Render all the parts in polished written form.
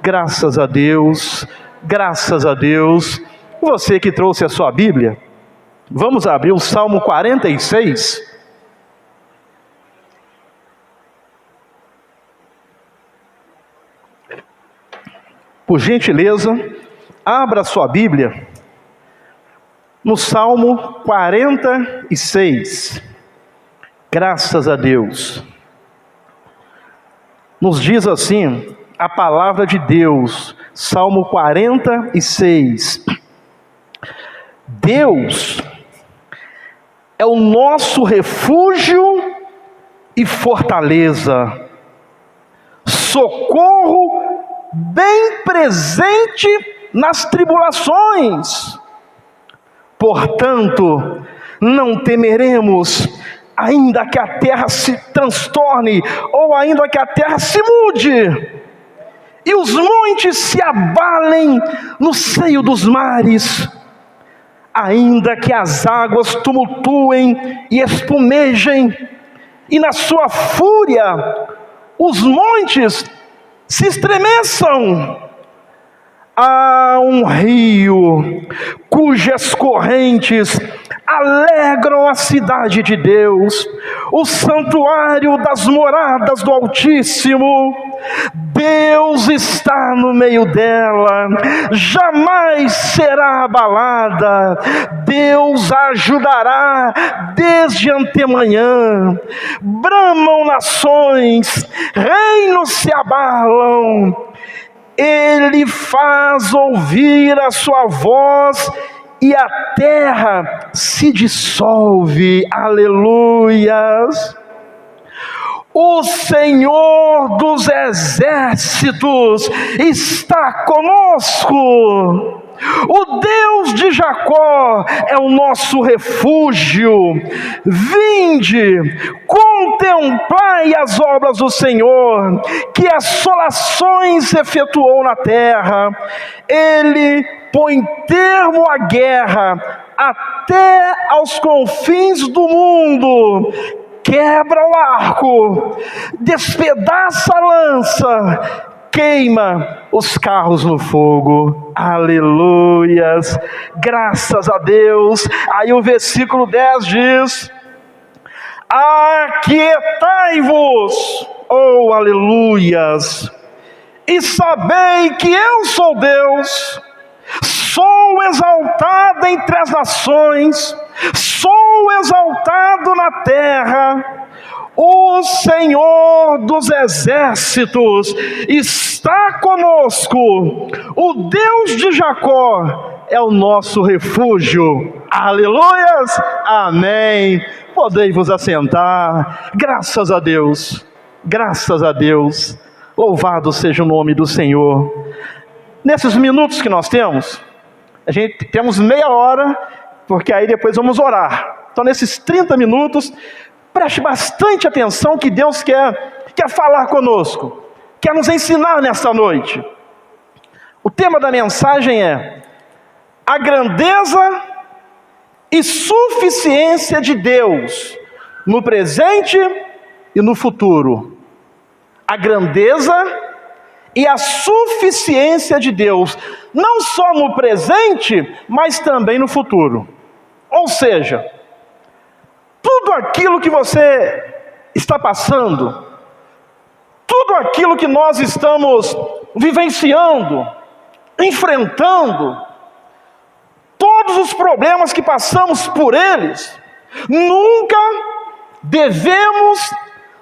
Graças a Deus, graças a Deus. Você que trouxe a sua Bíblia, vamos abrir o Salmo 46. Por gentileza, abra a sua Bíblia no Salmo 46. Graças a Deus. Nos diz assim a palavra de Deus, Salmo 46. Deus é o nosso refúgio e fortaleza, socorro bem presente nas tribulações. Portanto, não temeremos, ainda que a terra se transtorne, ou ainda que a terra se mude, e os montes se abalem no seio dos mares, ainda que as águas tumultuem e espumejem, e na sua fúria os montes se estremeçam. Há um rio cujas correntes alegram a cidade de Deus, o santuário das moradas do Altíssimo. Deus está no meio dela, jamais será abalada. Deus a ajudará desde antemanhã. Bramam nações, reinos se abalam. Ele faz ouvir a sua voz e a terra se dissolve. Aleluias! O Senhor dos exércitos está conosco. O Deus de Jacó é o nosso refúgio. Vinde, contemplai as obras do Senhor, que assolações efetuou na terra. Ele põe termo à guerra até aos confins do mundo. Quebra o arco, despedaça a lança, queima os carros no fogo. Aleluias, graças a Deus. Aí o versículo 10 diz: aquietai-vos, oh aleluias, e sabei que eu sou Deus. Sou exaltado entre as nações, sou exaltado na terra. O Senhor dos exércitos está conosco. O Deus de Jacó é o nosso refúgio. Aleluias, amém. Podei vos assentar. Graças a Deus, graças a Deus. Louvado seja o nome do Senhor. Nesses minutos que nós temos, temos meia hora, porque aí depois vamos orar. Então nesses 30 minutos, preste bastante atenção que Deus quer falar conosco, quer nos ensinar nesta noite. O tema da mensagem é a grandeza e suficiência de Deus no presente e no futuro. A grandeza e a suficiência de Deus, não só no presente, mas também no futuro. Ou seja, tudo aquilo que você está passando, tudo aquilo que nós estamos vivenciando, enfrentando, todos os problemas que passamos por eles, nunca devemos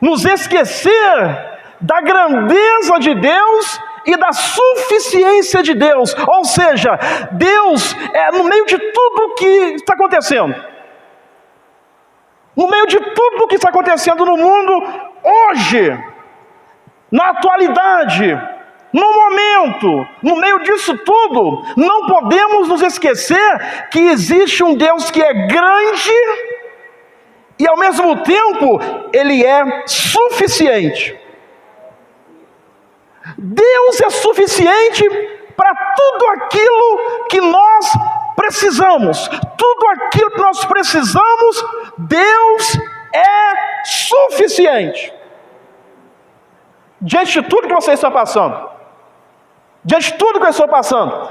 nos esquecer da grandeza de Deus e da suficiência de Deus. Ou seja, Deus é no meio de tudo que está acontecendo, no meio de tudo que está acontecendo no mundo hoje, na atualidade, no momento, no meio disso tudo, não podemos nos esquecer que existe um Deus que é grande e ao mesmo tempo Ele é suficiente. Deus é suficiente para tudo aquilo que nós precisamos. Tudo aquilo que nós precisamos, Deus é suficiente. Diante de tudo que você está passando, diante de tudo que eu estou passando.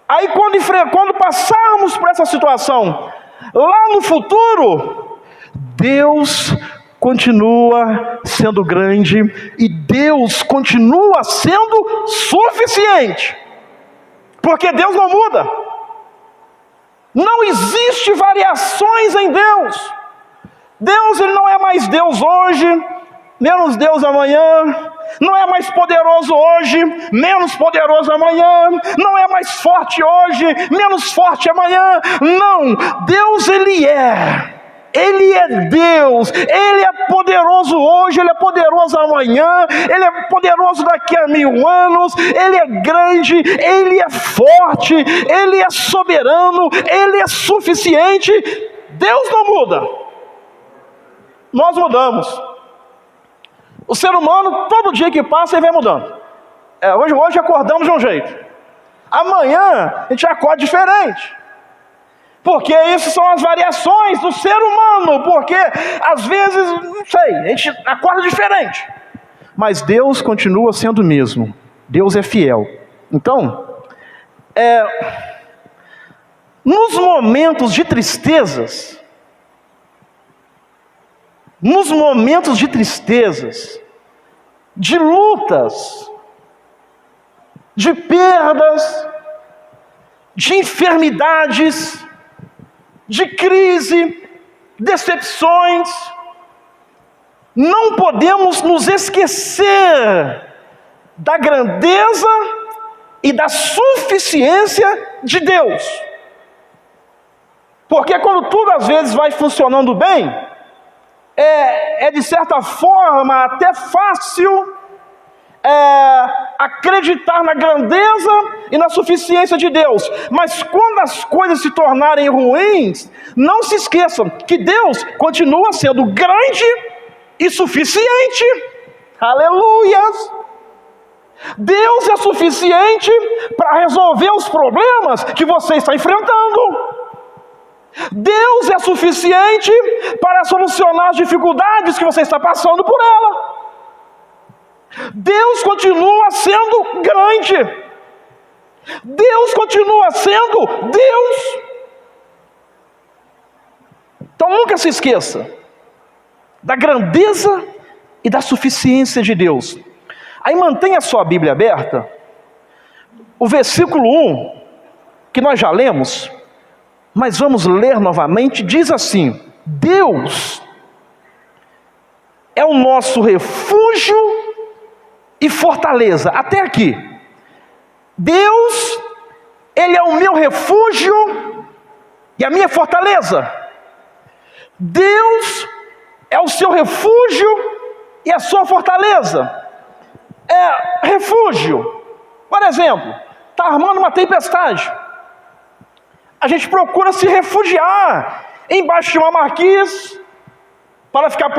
Aí quando passarmos por essa situação, lá no futuro, Deus continua sendo grande e Deus continua sendo suficiente, porque Deus não muda. Não existe variações em Deus. Deus, Ele não é mais Deus hoje, menos Deus amanhã. Não é mais poderoso hoje, menos poderoso amanhã. Não é mais forte hoje, menos forte amanhã. Não, Deus Ele é Deus. Ele é poderoso hoje, Ele é poderoso amanhã, Ele é poderoso daqui a 1000 anos. Ele é grande, Ele é forte, Ele é soberano, Ele é suficiente. Deus não muda, nós mudamos. O ser humano, todo dia que passa, ele vai mudando. Hoje acordamos de um jeito, amanhã a gente acorda diferente. Porque isso são as variações do ser humano. Porque às vezes, não sei, a gente acorda diferente. Mas Deus continua sendo o mesmo. Deus é fiel. Então, nos momentos de tristezas, de lutas, de perdas, de enfermidades, de crise, decepções, não podemos nos esquecer da grandeza e da suficiência de Deus. Porque quando tudo às vezes vai funcionando bem, é de certa forma até fácil acreditar na grandeza e na suficiência de Deus. Mas quando as coisas se tornarem ruins, não se esqueçam que Deus continua sendo grande e suficiente. Aleluias! Deus é suficiente para resolver os problemas que você está enfrentando. Deus é suficiente para solucionar as dificuldades que você está passando por ela. Deus continua sendo grande. Deus continua sendo Deus. Então nunca se esqueça da grandeza e da suficiência de Deus. Aí mantenha a sua Bíblia aberta. O versículo 1, que nós já lemos, mas vamos ler novamente, diz assim: Deus é o nosso refúgio e fortaleza. Até aqui. Deus, Ele é o meu refúgio e a minha fortaleza. Deus é o seu refúgio e a sua fortaleza. Refúgio. Por exemplo, está armando uma tempestade. A gente procura se refugiar embaixo de uma marquise para ficar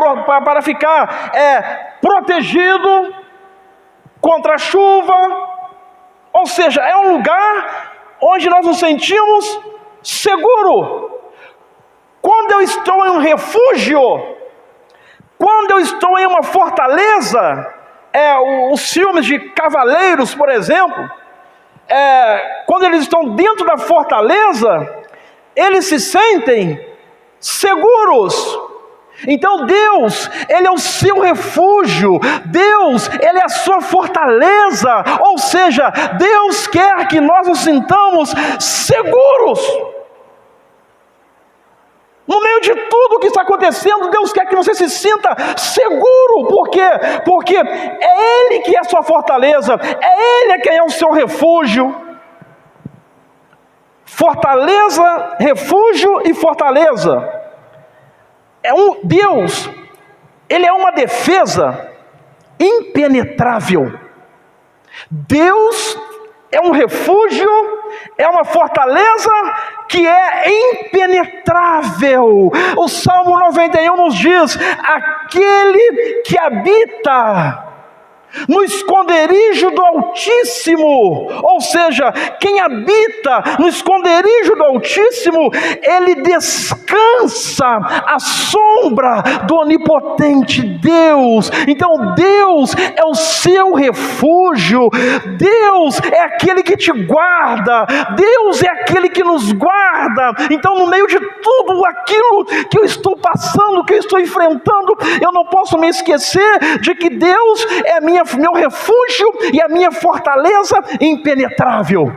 protegido contra a chuva. Ou seja, é um lugar onde nós nos sentimos seguros. Quando eu estou em um refúgio, quando eu estou em uma fortaleza, os filmes de cavaleiros, por exemplo, quando eles estão dentro da fortaleza, eles se sentem seguros. Então Deus, Ele é o seu refúgio, Deus, Ele é a sua fortaleza. Ou seja, Deus quer que nós nos sintamos seguros. No meio de tudo que está acontecendo, Deus quer que você se sinta seguro. Por quê? Porque é Ele que é a sua fortaleza, é Ele quem é o seu refúgio. Fortaleza, refúgio e fortaleza. Deus, Ele é uma defesa impenetrável. Deus é um refúgio, é uma fortaleza que é impenetrável. O Salmo 91 nos diz: aquele que habita no esconderijo do Altíssimo, ou seja, quem habita no esconderijo do Altíssimo, ele descansa à sombra sombra do onipotente Deus. Então Deus é o seu refúgio, Deus é aquele que te guarda, Deus é aquele que nos guarda. Então, no meio de tudo aquilo que eu estou passando, que eu estou enfrentando, eu não posso me esquecer de que Deus é meu refúgio e a minha fortaleza impenetrável.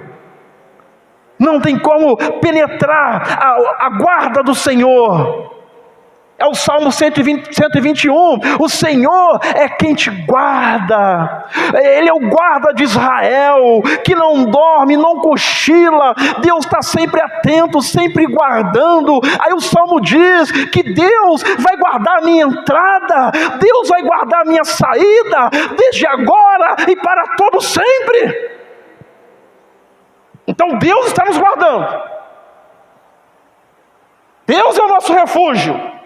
Não tem como penetrar a guarda do Senhor. É o Salmo 121, o Senhor é quem te guarda, Ele é o guarda de Israel, que não dorme, não cochila, Deus está sempre atento, sempre guardando. Aí o Salmo diz que Deus vai guardar a minha entrada, Deus vai guardar a minha saída, desde agora e para todo sempre. Então Deus está nos guardando, Deus é o nosso refúgio,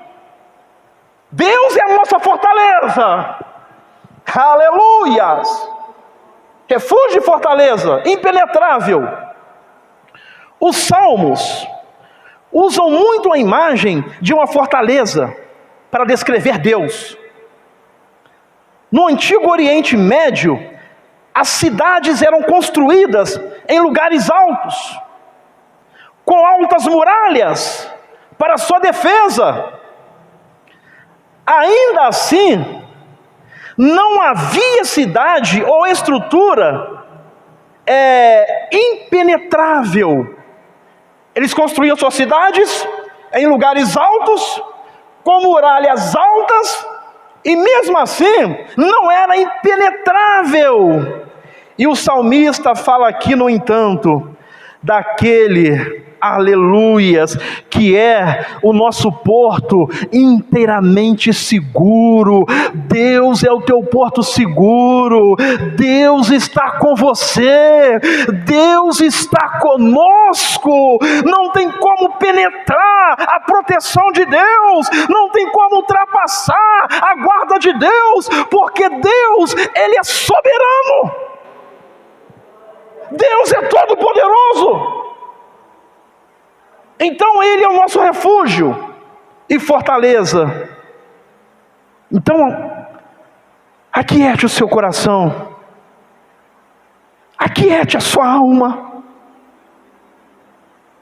Deus é a nossa fortaleza, aleluias, refúgio e fortaleza, impenetrável. Os salmos usam muito a imagem de uma fortaleza para descrever Deus. No antigo Oriente Médio, as cidades eram construídas em lugares altos, com altas muralhas para sua defesa. Ainda assim, não havia cidade ou estrutura impenetrável. Eles construíam suas cidades em lugares altos, com muralhas altas, e mesmo assim, não era impenetrável. E o salmista fala aqui, no entanto, daquele, aleluias, que é o nosso porto inteiramente seguro. Deus é o teu porto seguro, Deus está com você, Deus está conosco. Não tem como penetrar a proteção de Deus, não tem como ultrapassar a guarda de Deus, porque Deus, Ele é soberano, Deus é todo poderoso. Então Ele é o nosso refúgio e fortaleza. Então, aquiete o seu coração, aquiete a sua alma,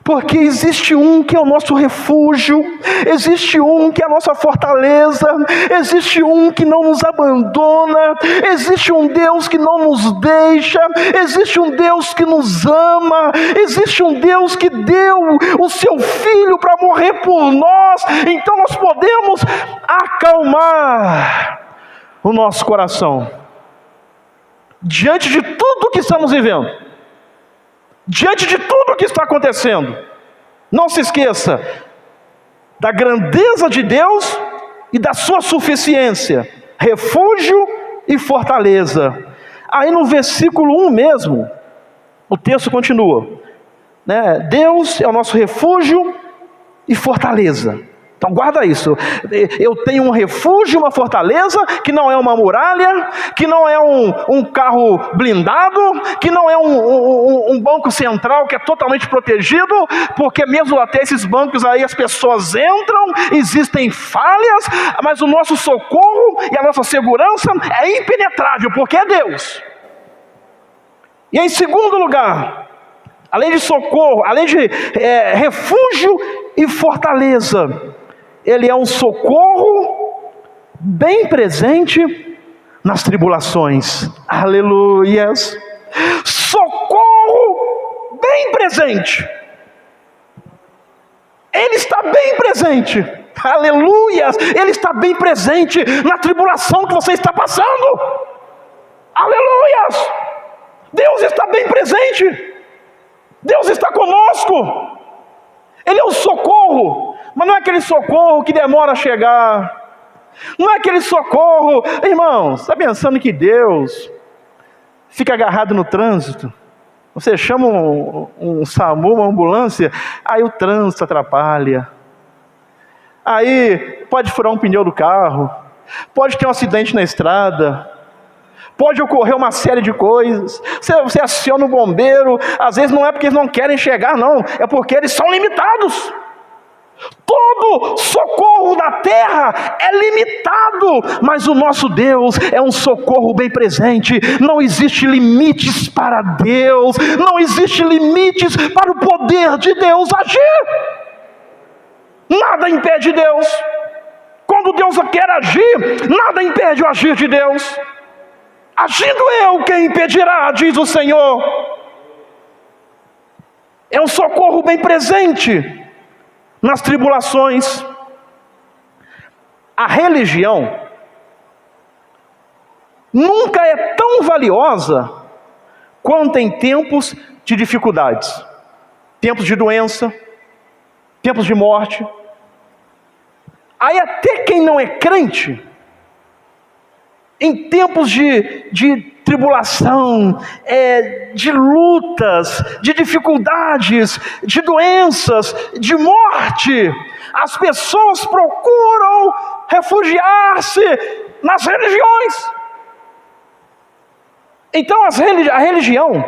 porque existe um que é o nosso refúgio, existe um que é a nossa fortaleza, existe um que não nos abandona, existe um Deus que não nos deixa, existe um Deus que nos ama, existe um Deus que deu o seu Filho para morrer por nós. Então nós podemos acalmar o nosso coração diante de tudo que estamos vivendo, diante de tudo que está acontecendo. Não se esqueça da grandeza de Deus e da sua suficiência, refúgio e fortaleza. Aí no versículo 1 mesmo, o texto continua, né? Deus é o nosso refúgio e fortaleza. Então guarda isso, eu tenho um refúgio, uma fortaleza, que não é uma muralha, que não é um carro blindado, que não é um banco central que é totalmente protegido, porque mesmo até esses bancos aí as pessoas entram, existem falhas, mas o nosso socorro e a nossa segurança é impenetrável, porque é Deus. E em segundo lugar, além de socorro, além de refúgio e fortaleza, Ele é um socorro bem presente nas tribulações. Aleluias! Socorro bem presente. Ele está bem presente. Aleluias! Ele está bem presente na tribulação que você está passando. Aleluias! Deus está bem presente. Deus está conosco. Ele é um socorro. Mas não é aquele socorro que demora a chegar. Não é aquele socorro, irmão, você está pensando que Deus fica agarrado no trânsito? Você chama um SAMU, uma ambulância, aí o trânsito atrapalha. Aí pode furar um pneu do carro, pode ter um acidente na estrada, pode ocorrer uma série de coisas. Você aciona o bombeiro, às vezes não é porque eles não querem chegar, não, é porque eles são limitados. Todo socorro da terra é limitado, mas o nosso Deus é um socorro bem presente. Não existe limites para Deus, não existe limites para o poder de Deus agir. Nada impede Deus. Quando Deus quer agir, nada impede o agir de Deus. Agindo eu, quem impedirá, diz o Senhor. É um socorro bem presente nas tribulações. A religião nunca é tão valiosa quanto em tempos de dificuldades, tempos de doença, tempos de morte. Aí até quem não é crente, em tempos de tribulação, de lutas, de dificuldades, de doenças, de morte, as pessoas procuram refugiar-se nas religiões. Então a religião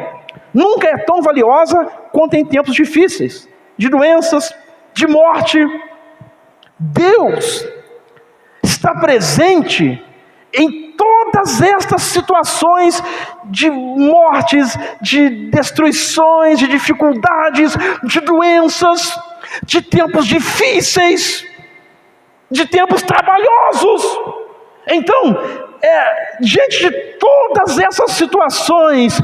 nunca é tão valiosa quanto em tempos difíceis, de doenças, de morte. Deus está presente em todas estas situações de mortes, de destruições, de dificuldades, de doenças, de tempos difíceis, de tempos trabalhosos. Então, diante de todas essas situações,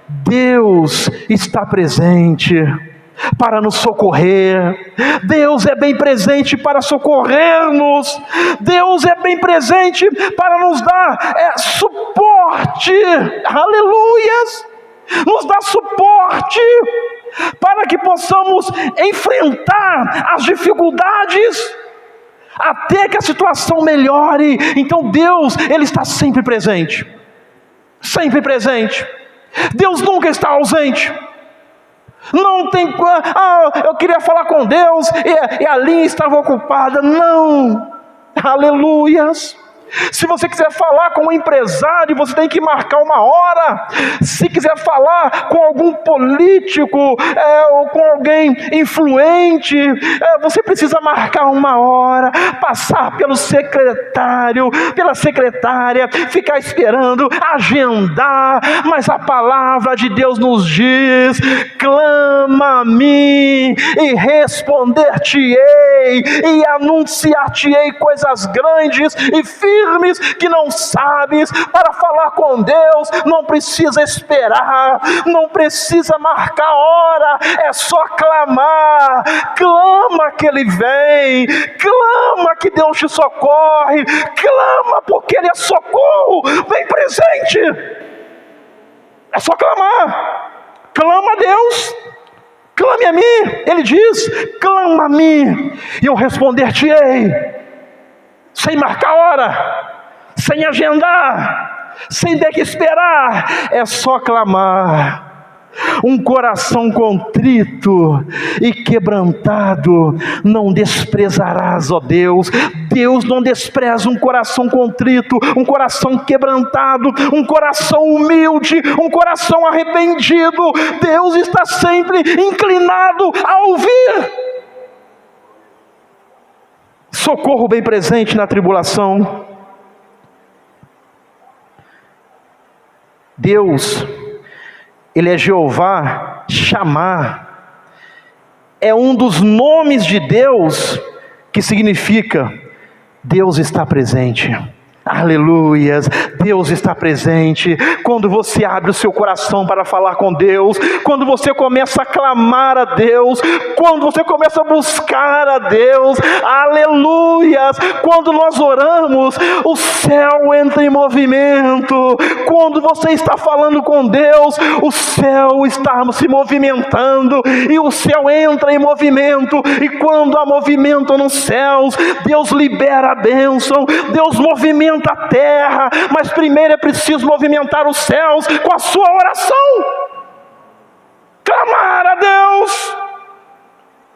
Deus está presente para nos socorrer. Deus é bem presente para socorrer-nos. Deus é bem presente para nos dar suporte. Aleluias! Nos dá suporte para que possamos enfrentar as dificuldades até que a situação melhore. Então Deus, Ele está sempre presente. Sempre presente. Deus nunca está ausente. Não tem, eu queria falar com Deus e a linha estava ocupada. Não, aleluias. Se você quiser falar com um empresário, você tem que marcar uma hora. Se quiser falar com algum político, ou com alguém influente, você precisa marcar uma hora, passar pelo secretário, pela secretária, ficar esperando, agendar. Mas a palavra de Deus nos diz: clama a mim e responder-te-ei, e anunciar-te-ei coisas grandes e firmes que não sabes. Para falar com Deus não precisa esperar, não precisa marcar hora, é só clamar. Clama que Ele vem, clama que Deus te socorre, clama porque Ele é socorro bem presente. É só clamar. Clama a Deus, clame a mim. Ele diz: clama a mim e eu responder-te-ei. Sem marcar hora, sem agendar, sem ter que esperar, é só clamar. Um coração contrito e quebrantado não desprezarás, ó Deus. Deus não despreza um coração contrito, um coração quebrantado, um coração humilde, um coração arrependido. Deus está sempre inclinado a ouvir. Socorro bem presente na tribulação. Deus, Ele é Jeová Chamar. É um dos nomes de Deus que significa Deus está presente. Aleluias, Deus está presente. Quando você abre o seu coração para falar com Deus, quando você começa a clamar a Deus, quando você começa a buscar a Deus, aleluias, quando nós oramos, o céu entra em movimento. Quando você está falando com Deus, o céu está se movimentando, e o céu entra em movimento. E quando há movimento nos céus, Deus libera a bênção, Deus movimenta a terra. Mas primeiro é preciso movimentar os céus com a sua oração. Clamar a Deus,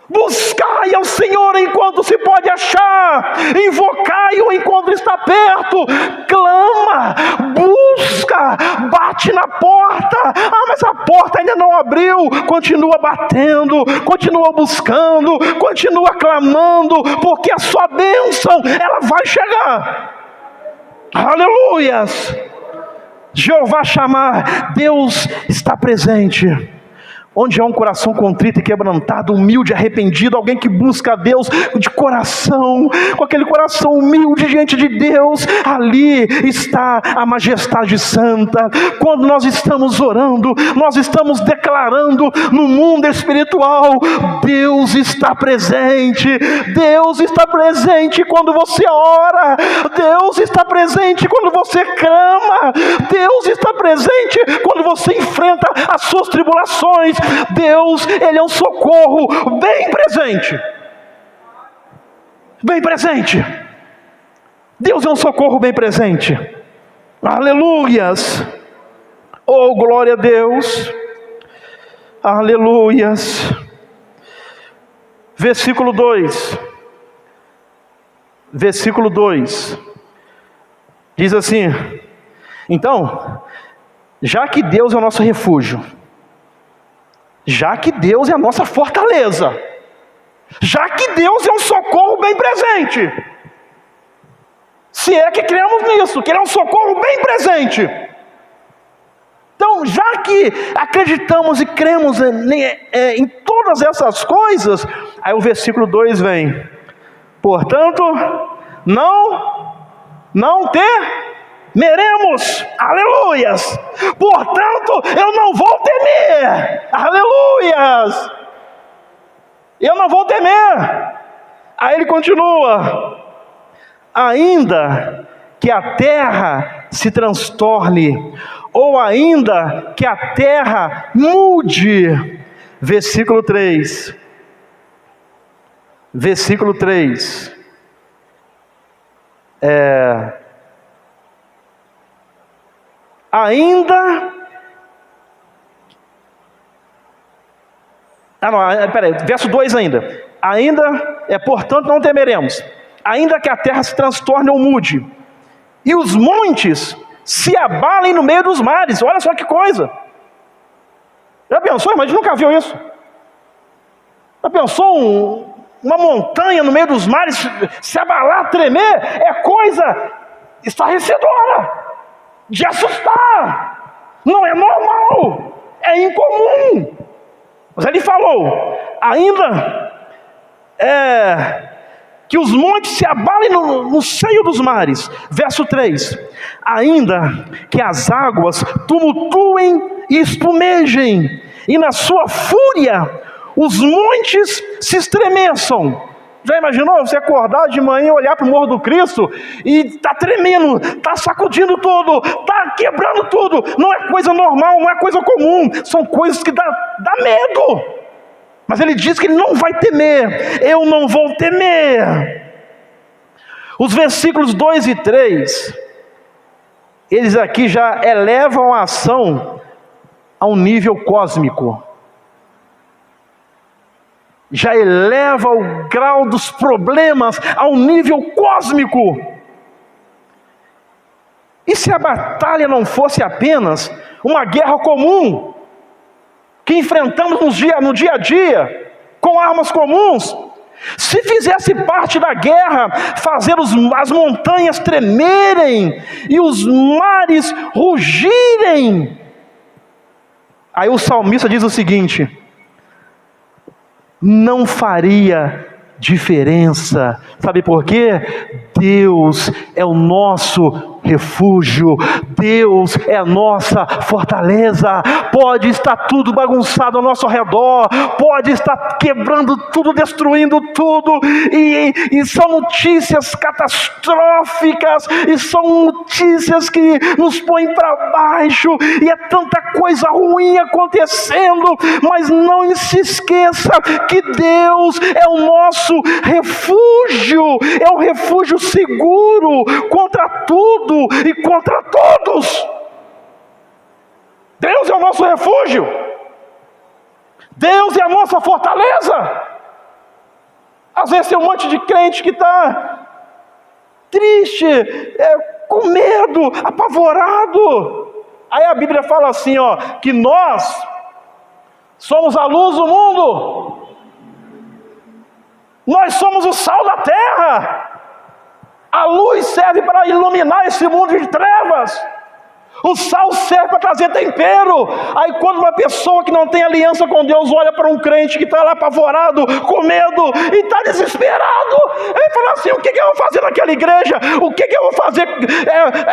buscai ao Senhor enquanto se pode achar, invocai-o enquanto está perto. Clama, busca, bate bate na porta. Ah, mas a porta ainda não abriu. Continua batendo, continua buscando, continua clamando, porque a sua bênção, ela vai chegar. Aleluias. Jeová chamar, Deus está presente. Onde há um coração contrito e quebrantado, humilde, arrependido, alguém que busca a Deus de coração, com aquele coração humilde diante de Deus, ali está a majestade santa. Quando nós estamos orando, nós estamos declarando no mundo espiritual, Deus está presente. Deus está presente quando você ora, Deus está presente quando você clama, Deus está presente quando você enfrenta as suas tribulações. Deus, Ele é um socorro bem presente. Bem presente. Deus é um socorro bem presente. Aleluias. Oh, glória a Deus. Aleluias. Versículo 2. Versículo 2. Diz assim: então, já que Deus é o nosso refúgio, já que Deus é a nossa fortaleza, já que Deus é um socorro bem presente, se é que cremos nisso, que Ele é um socorro bem presente, então já que acreditamos e cremos em todas essas coisas, aí o versículo 2 vem: portanto, não temeremos, aleluias, portanto, eu não vou temer, aleluias, eu não vou temer. Aí ele continua: ainda que a terra se transtorne, ou ainda que a terra mude. Versículo 3, versículo 3, verso 2 ainda, portanto não temeremos, ainda que a terra se transtorne ou mude, e os montes se abalem no meio dos mares. Olha só que coisa! Já pensou? Mas nunca viu isso? Já pensou uma montanha no meio dos mares se abalar, tremer? É coisa estarrecedora, de assustar. Não é normal, é incomum. Mas ele falou: ainda que os montes se abalem no seio dos mares. Verso 3: ainda que as águas tumultuem e espumejem, e na sua fúria os montes se estremeçam. Já imaginou você acordar de manhã e olhar para o Morro do Cristo e está tremendo, está sacudindo tudo, está quebrando tudo? Não é coisa normal, não é coisa comum, são coisas que dá medo. Mas ele diz que ele não vai temer. Eu não vou temer. Os versículos 2 e 3, eles aqui já elevam a ação a um nível cósmico. Já eleva o grau dos problemas a um nível cósmico. E se a batalha não fosse apenas uma guerra comum, que enfrentamos no dia a dia, com armas comuns, se fizesse parte da guerra, fazer as montanhas tremerem e os mares rugirem, aí o salmista diz o seguinte: não faria diferença. Sabe por quê? Deus é o nosso refúgio, Deus é a nossa fortaleza. Pode estar tudo bagunçado ao nosso redor, pode estar quebrando tudo, destruindo tudo, e são notícias catastróficas, e são notícias que nos põem para baixo, e é tanta coisa ruim acontecendo, mas não se esqueça que Deus é o nosso refúgio, é um refúgio seguro contra tudo e contra todos. Deus é o nosso refúgio, Deus é a nossa fortaleza. Às vezes tem um monte de crente que está triste, com medo, apavorado. Aí a Bíblia fala assim, que nós somos a luz do mundo. Nós somos o sal da terra. A luz serve para iluminar esse mundo de trevas. O sal serve para trazer tempero. Aí quando uma pessoa que não tem aliança com Deus olha para um crente que está lá apavorado, com medo, e está desesperado, ele fala assim, o que eu vou fazer naquela igreja? O que eu vou fazer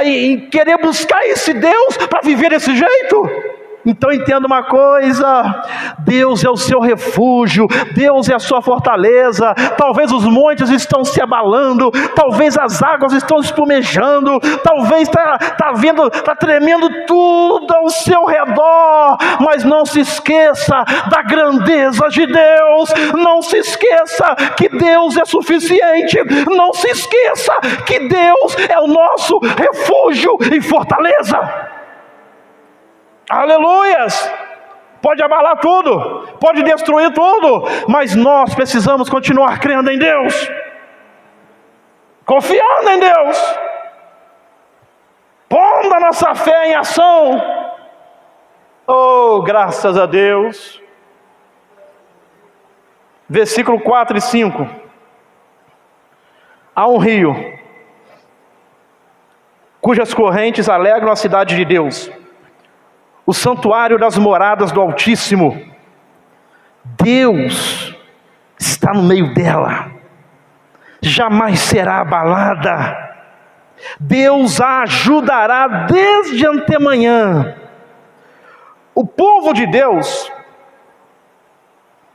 em querer buscar esse Deus para viver desse jeito? Então entenda uma coisa, Deus é o seu refúgio, Deus é a sua fortaleza. Talvez os montes estão se abalando, talvez as águas estão espumejando, talvez está tremendo tudo ao seu redor, mas não se esqueça da grandeza de Deus, não se esqueça que Deus é suficiente, não se esqueça que Deus é o nosso refúgio e fortaleza. Aleluias! Pode abalar tudo, pode destruir tudo, mas nós precisamos continuar crendo em Deus, confiando em Deus, pondo a nossa fé em ação. Oh, graças a Deus! Versículo 4 e 5. Há um rio, cujas correntes alegram a cidade de Deus, o santuário das moradas do Altíssimo. Deus está no meio dela, jamais será abalada. Deus a ajudará desde antemanhã. O povo de Deus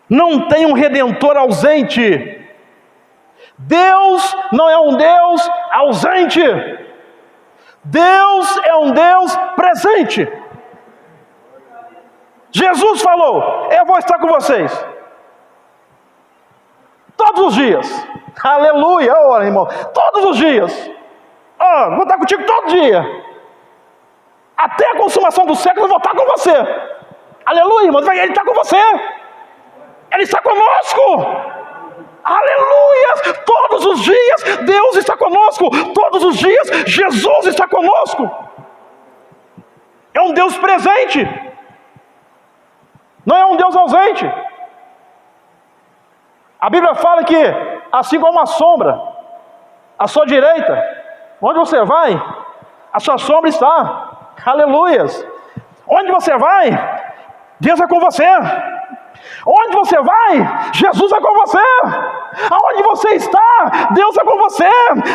não tem um redentor ausente. Deus não é um Deus ausente. Deus é um Deus presente. Jesus falou, eu vou estar com vocês todos os dias. Aleluia, irmão, todos os dias. Vou estar contigo todo dia. Até a consumação do século eu vou estar com você. Aleluia, irmão, ele está com você. Ele está conosco. Aleluia, todos os dias Deus está conosco. Todos os dias Jesus está conosco. É um Deus presente, não é um Deus ausente. A Bíblia fala que, assim como uma sombra, à sua direita, onde você vai, a sua sombra está. Aleluias. Onde você vai, Deus é com você. Onde você vai, Jesus é com você. Aonde você está, Deus é com você.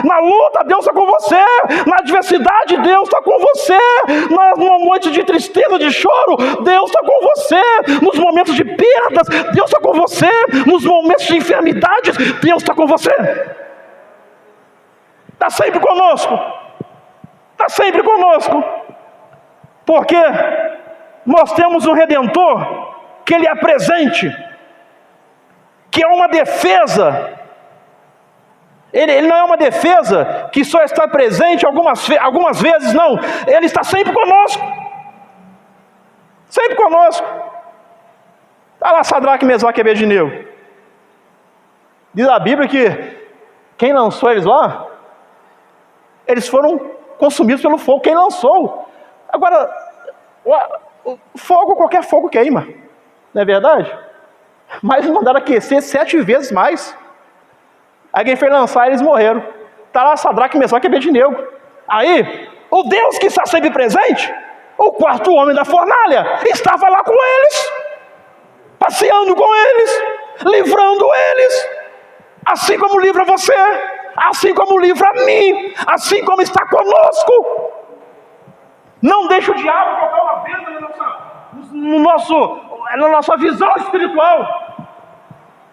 Na luta, Deus está com você. Na adversidade, Deus está com você. Nos momentos de tristeza, de choro, Deus está com você. Nos momentos de perdas, Deus está com você. Nos momentos de enfermidades, Deus está com você. Está sempre conosco. Está sempre conosco. Porque nós temos um Redentor que Ele é presente, que é uma defesa. Ele não é uma defesa que só está presente algumas vezes, não. Ele está sempre conosco. Sempre conosco. Está lá Sadraque, Mesaque e Abednego. Diz a Bíblia que quem lançou eles lá, eles foram consumidos pelo fogo. Quem lançou? Agora, o fogo, qualquer fogo queima, não é verdade? Mas eles mandaram aquecer 7 vezes mais. Aí quem foi lançar, eles morreram. Está lá Sadraque, Mesaque e Abednego. Aí, o Deus que está sempre presente, o quarto homem da fornalha, estava lá com eles, passeando com eles, livrando eles, assim como livra você, assim como livra a mim, assim como está conosco. Não deixe o diabo colocar uma venda na nossa visão espiritual.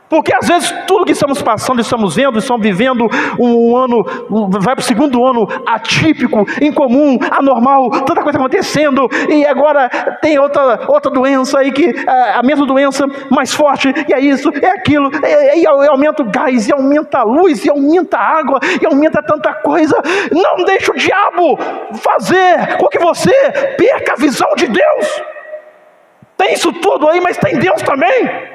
Porque às vezes tudo que estamos passando, estamos vendo, estamos vivendo um ano, vai para o segundo ano atípico, incomum, anormal, tanta coisa acontecendo, e agora tem outra doença aí, que a mesma doença, mais forte, e é isso, é aquilo, e aumenta o gás, e aumenta a luz, e aumenta a água, e aumenta tanta coisa. Não deixe o diabo fazer com que você perca a visão de Deus. Tem isso tudo aí, mas tem Deus também.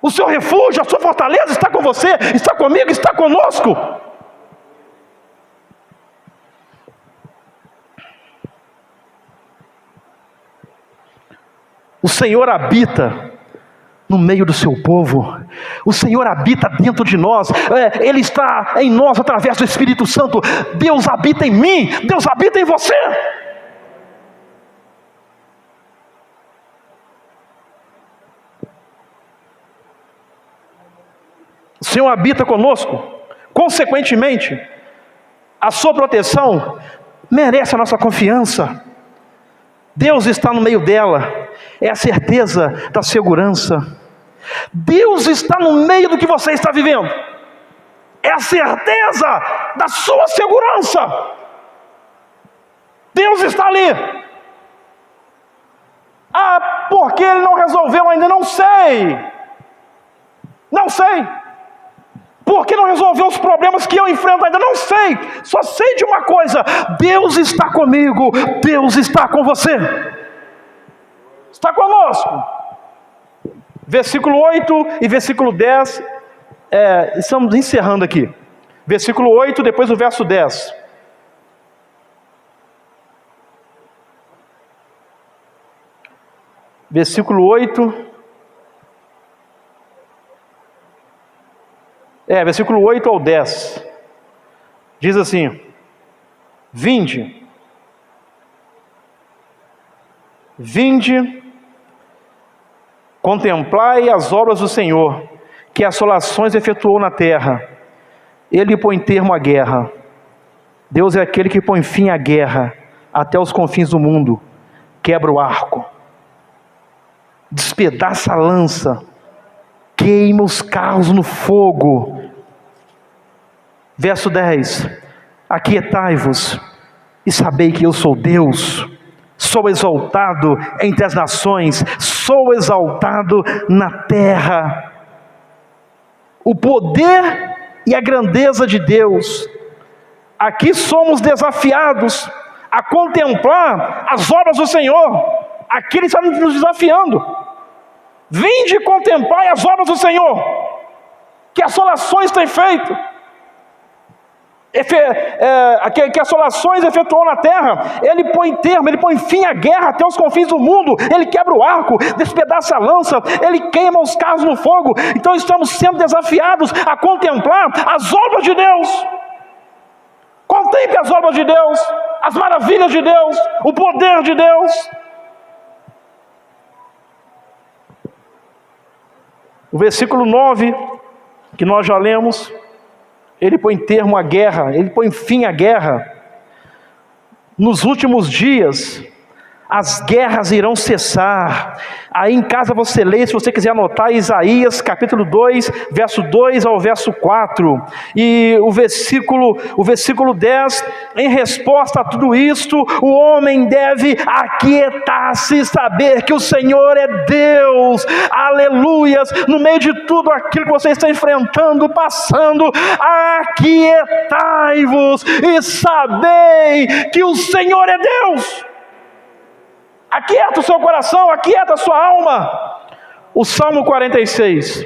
O seu refúgio, a sua fortaleza está com você, está comigo, está conosco. O Senhor habita no meio do seu povo. O Senhor habita dentro de nós. Ele está em nós através do Espírito Santo. Deus habita em mim. Deus habita em você. O Senhor habita conosco. Consequentemente, a sua proteção merece a nossa confiança. Deus está no meio dela. É a certeza da segurança. Deus está no meio do que você está vivendo. É a certeza da sua segurança. Deus está ali. Ah, por que Ele não resolveu ainda? Não sei. Não sei. Por que não resolveu os problemas que eu enfrento ainda? Não sei. Só sei de uma coisa: Deus está comigo. Deus está com você. Está conosco. Versículo 8 e versículo 10. Estamos encerrando aqui. Versículo 8, depois o verso 10. Versículo 8. Versículo 8 ao 10. Diz assim: Vinde, contemplai as obras do Senhor, que assolações efetuou na terra. Ele põe termo à guerra. Deus é aquele que põe fim à guerra até os confins do mundo. Quebra o arco, despedaça a lança, queima os carros no fogo. Verso 10: Aquietai-vos e sabei que eu sou Deus. Sou exaltado entre as nações, sou exaltado na terra. O poder e a grandeza de Deus. Aqui somos desafiados a contemplar as obras do Senhor. Aqui Ele está nos desafiando. Vinde e contemplai as obras do Senhor, que assolações tem feito, que assolações efetuou na terra. Ele põe termo, Ele põe fim à guerra até os confins do mundo. Ele quebra o arco, despedaça a lança, Ele queima os carros no fogo. Então estamos sendo desafiados a contemplar as obras de Deus. Contemple as obras de Deus, as maravilhas de Deus, o poder de Deus. O versículo 9, que nós já lemos, Ele põe termo à guerra, Ele põe fim à guerra. Nos últimos dias, as guerras irão cessar. Aí em casa você lê, se você quiser anotar, Isaías capítulo 2, verso 2 ao verso 4. E o versículo 10, em resposta a tudo isto, o homem deve aquietar-se e saber que o Senhor é Deus. Aleluias! No meio de tudo aquilo que você está enfrentando, passando, aquietai-vos e sabei que o Senhor é Deus. Aquieta o seu coração, aquieta a sua alma. O Salmo 46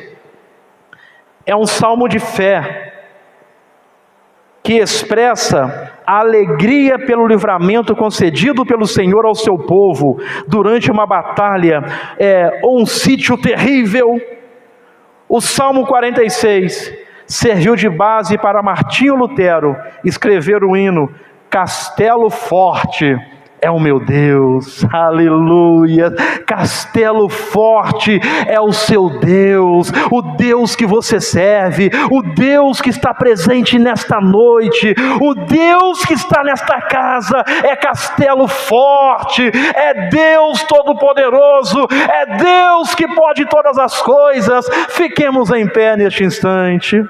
é um salmo de fé, que expressa a alegria pelo livramento concedido pelo Senhor ao seu povo, durante uma batalha, ou um sítio terrível. O Salmo 46 serviu de base para Martinho Lutero escrever o hino Castelo Forte é o meu Deus, aleluia. Castelo forte é o seu Deus, o Deus que você serve, o Deus que está presente nesta noite, o Deus que está nesta casa, é castelo forte, é Deus Todo-Poderoso, é Deus que pode todas as coisas. Fiquemos em pé neste instante.